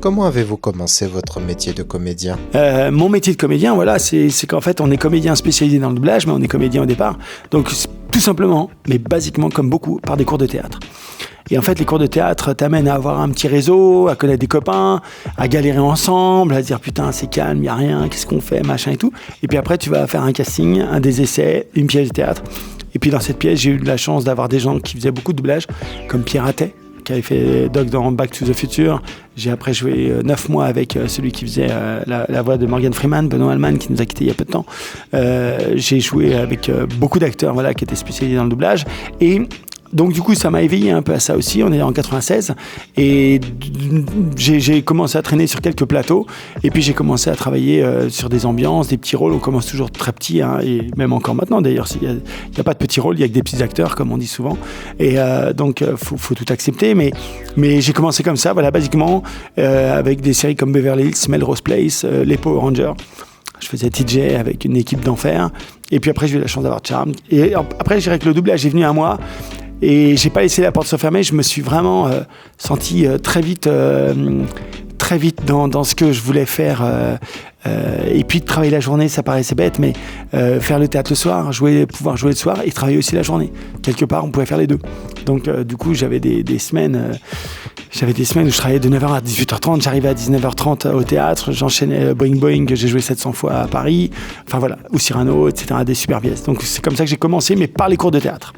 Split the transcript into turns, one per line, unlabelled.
Comment avez-vous commencé votre métier de comédien?
Mon métier de comédien, voilà, c'est qu'en fait, on est comédien spécialisé dans le doublage, mais on est comédien au départ. Donc, tout simplement, mais basiquement, comme beaucoup, par des cours de théâtre. Et en fait, les cours de théâtre t'amènent à avoir un petit réseau, à connaître des copains, à galérer ensemble, à se dire putain, c'est calme, il n'y a rien, qu'est-ce qu'on fait, machin et tout. Et puis après, tu vas faire un casting, un des essais, une pièce de théâtre. Et puis dans cette pièce, j'ai eu la chance d'avoir des gens qui faisaient beaucoup de doublage, comme Pierre Attet, qui avait fait Doc dans Back to the Future. J'ai après joué 9 mois avec celui qui faisait la voix de Morgan Freeman, Benoît Alman, qui nous a quittés il y a peu de temps. J'ai joué avec beaucoup d'acteurs voilà, qui étaient spécialisés dans le doublage. Et donc du coup, ça m'a éveillé un peu à ça aussi. On est en 96 et j'ai commencé à traîner sur quelques plateaux. Et puis j'ai commencé à travailler sur des ambiances, des petits rôles. On commence toujours très petit, hein, et même encore maintenant d'ailleurs. Il n'y a pas de petits rôles, il y a que des petits acteurs, comme on dit souvent. Et donc faut tout accepter. Mais j'ai commencé comme ça, voilà, basiquement, avec des séries comme Beverly Hills, Melrose Place, les Power Rangers. Je faisais TJ avec une équipe d'enfer. Et puis après, j'ai eu la chance d'avoir Charmed. Et après, je dirais que le doublage est venu à moi. Et j'ai pas laissé la porte se fermer. Je me suis vraiment senti très vite dans ce que je voulais faire. Et puis de travailler la journée, ça paraissait bête, mais faire le théâtre le soir, pouvoir jouer le soir et travailler aussi la journée. Quelque part, on pouvait faire les deux. Donc du coup, j'avais des semaines où je travaillais de 9h à 18h30, j'arrivais à 19h30 au théâtre, j'enchaînais Boing Boing, que j'ai joué 700 fois à Paris, enfin voilà, ou Cyrano, etc., des super pièces. Donc c'est comme ça que j'ai commencé, mais par les cours de théâtre.